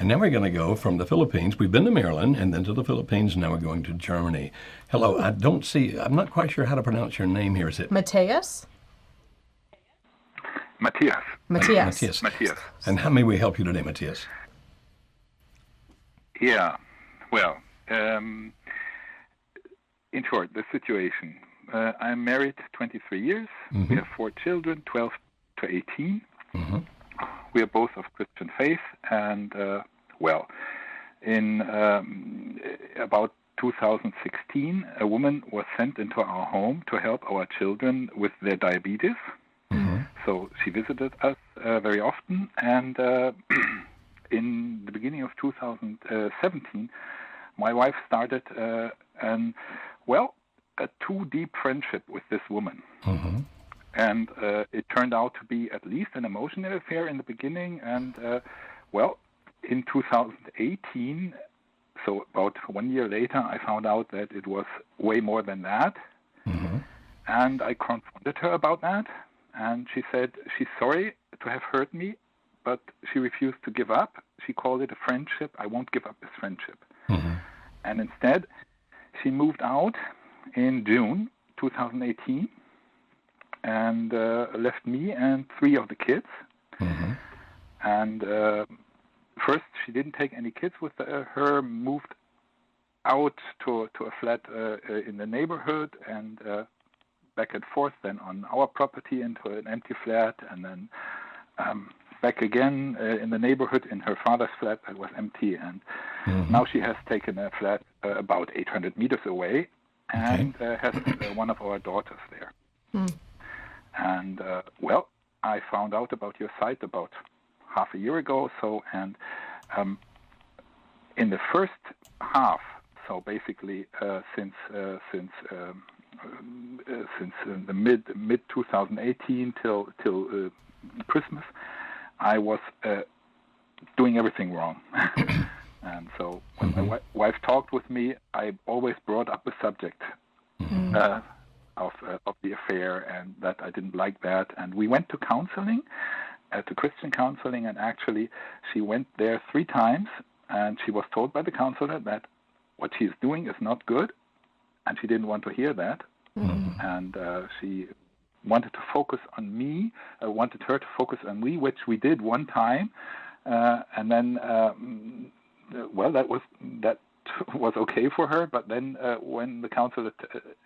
And now we're going to go from the Philippines. We've been to Maryland and then to the Philippines. Now we're going to Germany. Hello. I'm not quite sure how to pronounce your name here. Is it Mateus? Matthias. Matthias. Matthias. And how may we help you today, Matthias? Yeah. Well, in short, the situation. I'm married 23 years. Mm-hmm. We have 4 children, 12 to 18. Mm-hmm. We are both of Christian faith. And, in about 2016, a woman was sent into our home to help our children with their diabetes. Mm-hmm. So she visited us very often. And in the beginning of 2017, my wife started a too deep friendship with this woman. Mm-hmm. And it turned out to be at least an emotional affair in the beginning. And, in 2018, so about 1 year later, I found out that it was way more than that. Mm-hmm. And I confronted her about that. And she said she's sorry to have hurt me, but she refused to give up. She called it a friendship. I won't give up this friendship. Mm-hmm. And instead, she moved out in June 2018 and left me and 3 of the kids. Mm-hmm. And first, she didn't take any kids with her, moved out to a flat in the neighborhood and back and forth, then on our property into an empty flat, and then back again in the neighborhood in her father's flat that was empty. And now she has taken a flat about 800 meters away and has one of our daughters there. Mm. And, I found out about your site about half a year ago or so, and in the first half, so basically since the mid 2018 till Christmas, I was doing everything wrong. And so when my wife talked with me, I always brought up the subject of the affair, and that I didn't like that. And we went to counseling, to Christian counseling, and actually she went there 3 times, and she was told by the counselor that what she's doing is not good, and she didn't want to hear that. And she wanted to focus on me, wanted her to focus on me, which we did one time, and then that was okay for her. But then when the counselor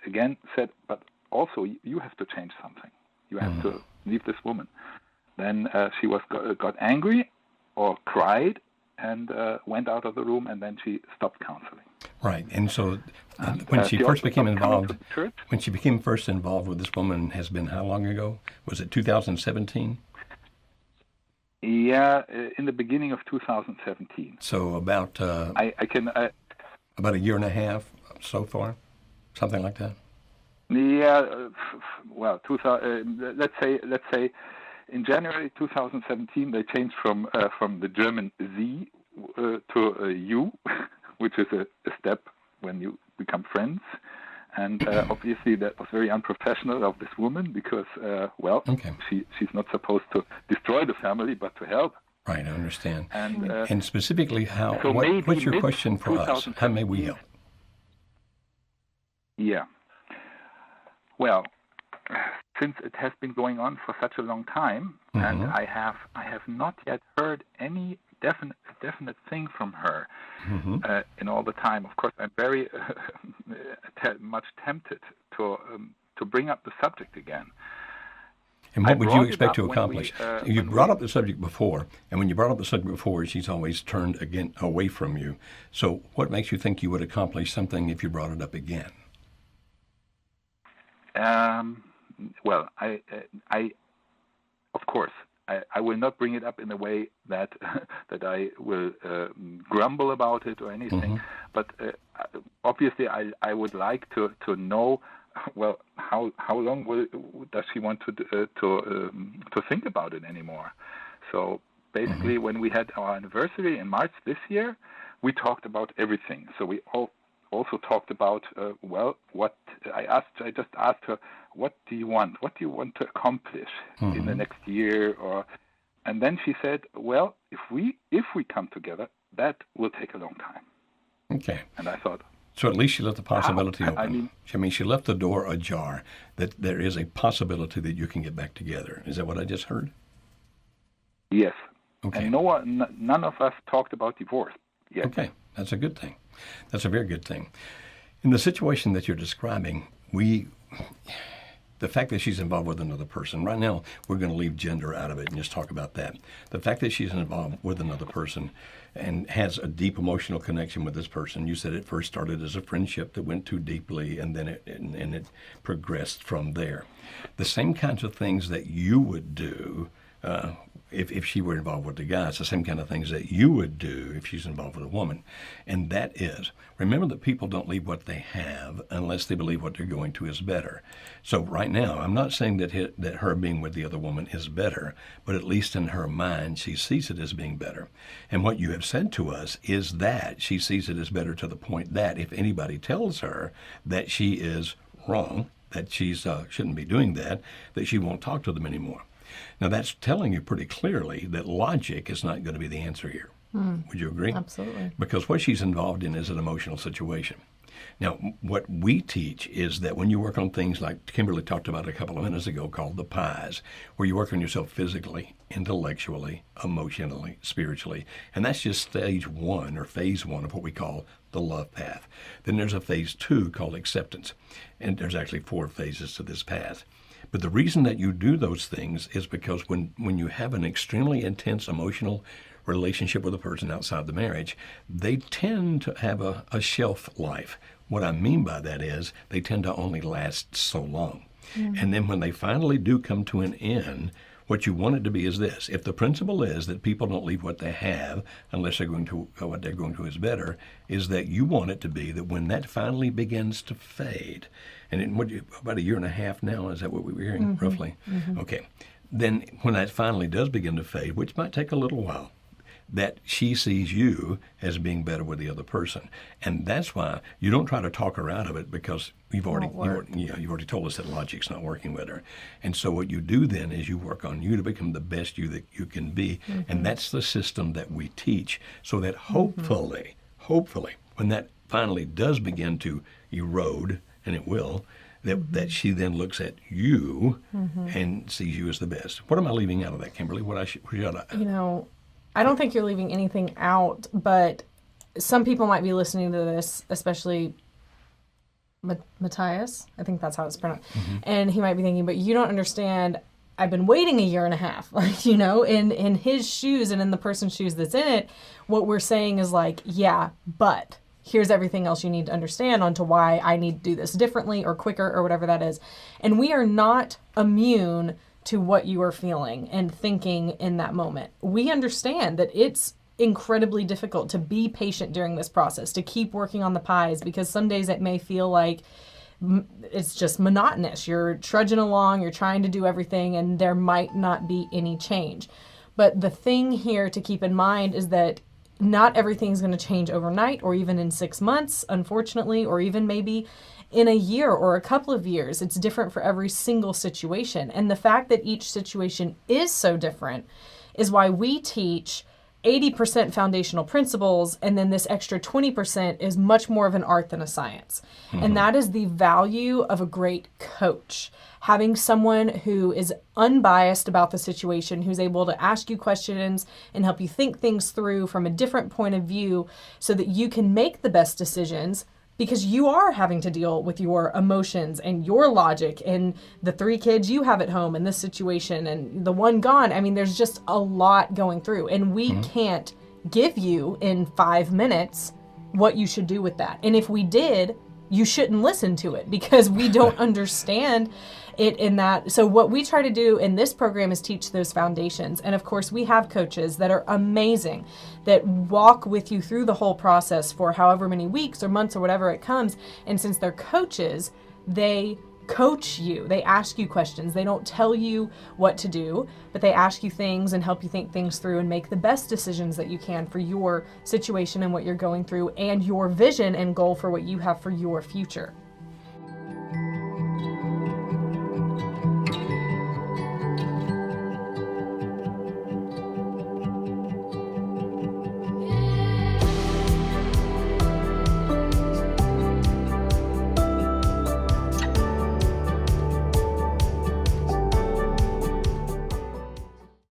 again said, but also you have to change something, you have to leave this woman, then she got angry or cried and went out of the room, and then she stopped counseling. Right, and so when she first became involved, when she became first involved with this woman, has been how long ago? Was it 2017? Yeah, in the beginning of 2017. So about about a year and a half so far, something like that. Yeah, let's say in January 2017 they changed from the German Sie to a you, which is a step when you become friends. And obviously that was very unprofessional of this woman because, she's not supposed to destroy the family, but to help. Right, I understand. And specifically, what's your question for us? How may we help? Yeah. Well, since it has been going on for such a long time, and I have not yet heard any definite thing from her in all the time. Of course, I'm very much tempted to bring up the subject again. And what would you expect to accomplish? You brought up the subject before, and when you brought up the subject before, she's always turned again away from you. So what makes you think you would accomplish something if you brought it up again? Well, I of course, I will not bring it up in a way that I will grumble about it or anything. But obviously, I would like to know. Well, how long does she want to think about it anymore? So basically, when we had our anniversary in March this year, we talked about everything. So we also talked about what I just asked her, what do you want? What do you want to accomplish in the next year? And then she said, well, if we come together, that will take a long time. Okay. And I thought, so at least she left the possibility open. I mean, she left the door ajar that there is a possibility that you can get back together. Is that what I just heard? Yes. Okay. And none of us talked about divorce yet. Okay, that's a good thing. That's a very good thing. In the situation that you're describing, the fact that she's involved with another person, right now we're going to leave gender out of it and just talk about that. The fact that she's involved with another person and has a deep emotional connection with this person, you said it first started as a friendship that went too deeply and then it progressed from there. The same kinds of things that you would do if she were involved with the guy, it's the same kind of things that you would do if she's involved with a woman. And that is, remember that people don't leave what they have unless they believe what they're going to is better. So right now, I'm not saying that her being with the other woman is better, but at least in her mind, she sees it as being better. And what you have said to us is that she sees it as better to the point that if anybody tells her that she is wrong, that she shouldn't be doing that she won't talk to them anymore. Now, that's telling you pretty clearly that logic is not going to be the answer here. Would you agree? Absolutely. Because what she's involved in is an emotional situation. Now, what we teach is that when you work on things like Kimberly talked about a couple of minutes ago called the pies, where you work on yourself physically, intellectually, emotionally, spiritually, and that's just stage one or phase one of what we call the love path. Then there's a phase two called acceptance, and there's actually 4 phases to this path. But the reason that you do those things is because when you have an extremely intense emotional relationship with a person outside the marriage, they tend to have a shelf life. What I mean by that is they tend to only last so long. Mm-hmm. And then when they finally do come to an end, what you want it to be is this. If the principle is that people don't leave what they have unless they're going to, what they're going to is better, is that you want it to be that when that finally begins to fade, and in about 1.5 years now, is that what we were hearing, roughly? Mm-hmm. Okay. Then when that finally does begin to fade, which might take a little while, that she sees you as being better with the other person. And that's why you don't try to talk her out of it, because you've already told us that logic's not working with her. And so what you do then is you work on you to become the best you that you can be. Mm-hmm. And that's the system that we teach, so that hopefully, when that finally does begin to erode, and it will, that she then looks at you and sees you as the best. What am I leaving out of that, Kimberly? I don't think you're leaving anything out, but some people might be listening to this, especially Matthias. I think that's how it's pronounced. Mm-hmm. And he might be thinking, but you don't understand, I've been waiting 1.5 years. Like, in his shoes and in the person's shoes that's in it, what we're saying is like, yeah, but here's everything else you need to understand onto why I need to do this differently or quicker or whatever that is. And we are not immune to what you are feeling and thinking in that moment. We understand that it's incredibly difficult to be patient during this process, to keep working on the pies, because some days it may feel like it's just monotonous. You're trudging along, you're trying to do everything, and there might not be any change. But the thing here to keep in mind is that not everything's going to change overnight or even in 6 months, unfortunately, or even maybe in 1 year or a couple of years. It's different for every single situation. And the fact that each situation is so different is why we teach 80% foundational principles, and then this extra 20% is much more of an art than a science. Mm-hmm. And that is the value of a great coach. Having someone who is unbiased about the situation, who's able to ask you questions and help you think things through from a different point of view so that you can make the best decisions, because you are having to deal with your emotions and your logic and the 3 kids you have at home in this situation and the one gone. I mean, there's just a lot going through, and we can't give you in 5 minutes what you should do with that. And if we did, you shouldn't listen to it, because we don't understand it in that. So what we try to do in this program is teach those foundations. And of course, we have coaches that are amazing, that walk with you through the whole process for however many weeks or months or whatever it comes. And since they're coaches, they coach you. They ask you questions. They don't tell you what to do, but they ask you things and help you think things through and make the best decisions that you can for your situation and what you're going through and your vision and goal for what you have for your future.